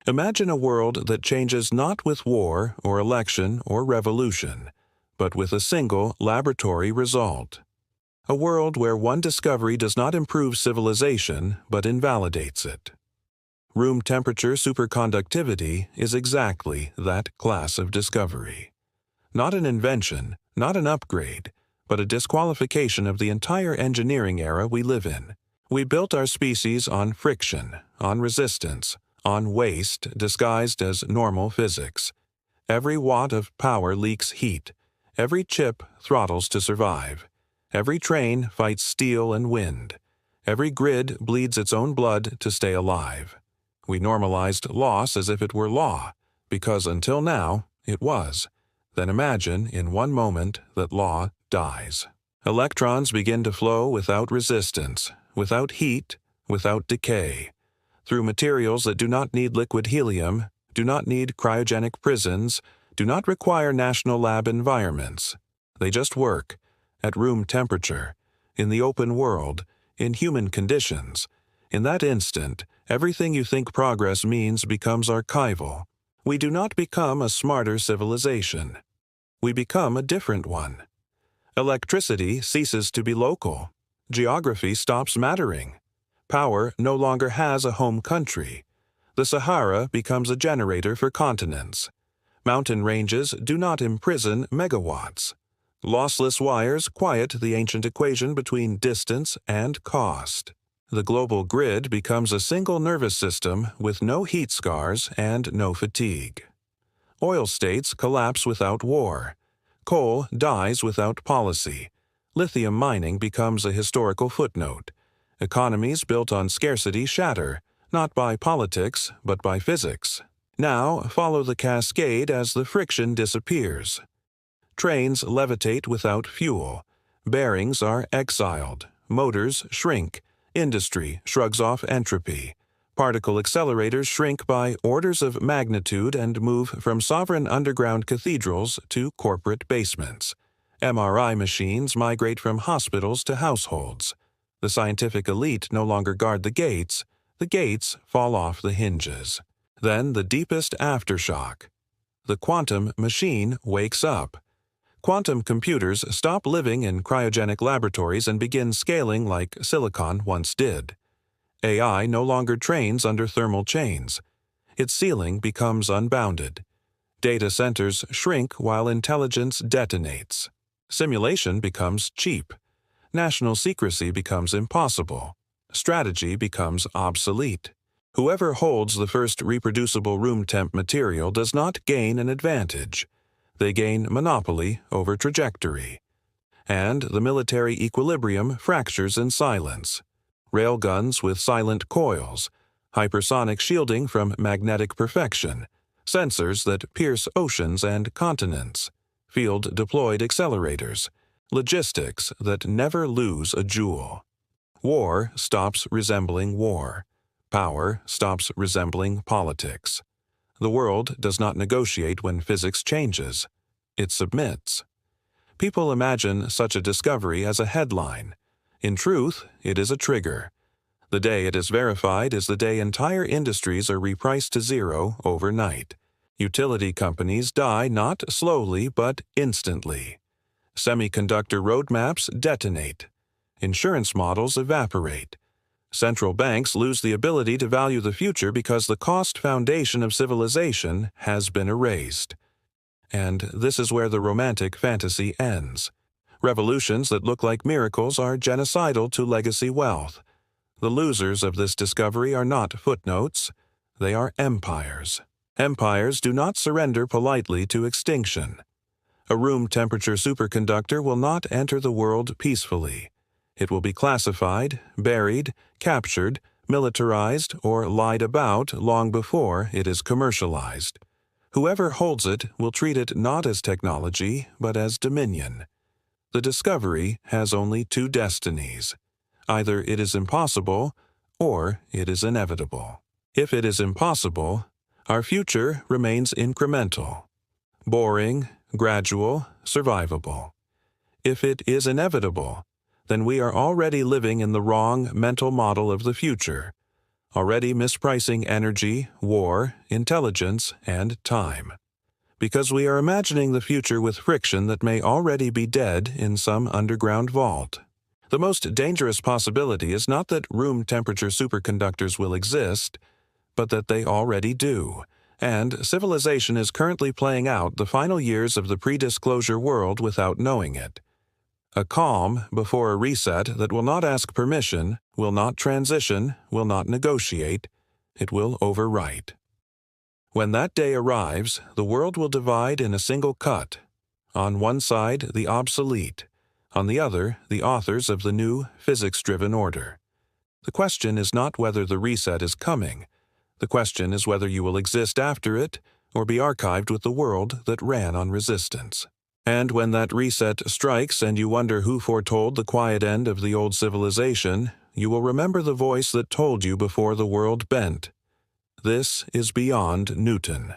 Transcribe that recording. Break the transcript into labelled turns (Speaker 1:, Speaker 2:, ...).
Speaker 1: Imagine a world that changes not with war or election or revolution, but with a single laboratory result. A world where one discovery does not improve civilization but invalidates it. Room temperature superconductivity is exactly that class of discovery. Not an invention, not an upgrade, but a disqualification of the entire engineering era we live in. We built our species on friction, on resistance, on waste disguised as normal physics. Every watt of power leaks heat. Every chip throttles to survive. Every train fights steel and wind. Every grid bleeds its own blood to stay alive. We normalized loss as if it were law, because until now, it was. Then imagine, in one moment, that law dies. Electrons begin to flow without resistance, without heat, without decay, through materials that do not need liquid helium, do not need cryogenic prisons, do not require national lab environments. They just work, at room temperature, in the open world, in human conditions. In that instant, everything you think progress means becomes archival. We do not become a smarter civilization. We become a different one. Electricity ceases to be local. Geography stops mattering. Power no longer has a home country. The Sahara becomes a generator for continents. Mountain ranges do not imprison megawatts. Lossless wires quiet the ancient equation between distance and cost. The global grid becomes a single nervous system with no heat scars and no fatigue. Oil states collapse without war. Coal dies without policy. Lithium mining becomes a historical footnote. Economies built on scarcity shatter, not by politics, but by physics. Now follow the cascade as the friction disappears. Trains levitate without fuel. Bearings are exiled. Motors shrink. Industry shrugs off entropy. Particle accelerators shrink by orders of magnitude and move from sovereign underground cathedrals to corporate basements. MRI machines migrate from hospitals to households. The scientific elite no longer guard the gates fall off the hinges. Then the deepest aftershock. The quantum machine wakes up. Quantum computers stop living in cryogenic laboratories and begin scaling like silicon once did. AI no longer trains under thermal chains. Its ceiling becomes unbounded. Data centers shrink while intelligence detonates. Simulation becomes cheap. National secrecy becomes impossible. Strategy becomes obsolete. Whoever holds the first reproducible room temp material does not gain an advantage. They gain monopoly over trajectory. And the military equilibrium fractures in silence. Railguns with silent coils, hypersonic shielding from magnetic perfection, sensors that pierce oceans and continents, field-deployed accelerators, logistics that never lose a jewel. War stops resembling war. Power stops resembling politics. The world does not negotiate when physics changes. It submits. People imagine such a discovery as a headline. In truth, it is a trigger. The day it is verified is the day entire industries are repriced to zero overnight. Utility companies die not slowly but instantly. Semiconductor roadmaps detonate. Insurance models evaporate. Central banks lose the ability to value the future because the cost foundation of civilization has been erased. And this is where the romantic fantasy ends. Revolutions that look like miracles are genocidal to legacy wealth. The losers of this discovery are not footnotes. They are empires. Empires do not surrender politely to extinction. A room temperature superconductor will not enter the world peacefully. It will be classified, buried, captured, militarized, or lied about long before it is commercialized. Whoever holds it will treat it not as technology, but as dominion. The discovery has only two destinies. Either it is impossible, or it is inevitable. If it is impossible, our future remains incremental, boring, gradual, survivable. If it is inevitable, then we are already living in the wrong mental model of the future. already mispricing energy, war, intelligence, and time. Because we are imagining the future with friction that may already be dead in some underground vault. The most dangerous possibility is not that room-temperature superconductors will exist, but that they already do, and civilization is currently playing out the final years of the pre-disclosure world without knowing it. A calm before a reset that will not ask permission, will not transition, will not negotiate, it will overwrite. When that day arrives, the world will divide in a single cut. On one side, the obsolete. On the other, the authors of the new, physics-driven order. The question is not whether the reset is coming. The question is whether you will exist after it, or be archived with the world that ran on resistance. And when that reset strikes and you wonder who foretold the quiet end of the old civilization, you will remember the voice that told you before the world bent. This is beyond Newton.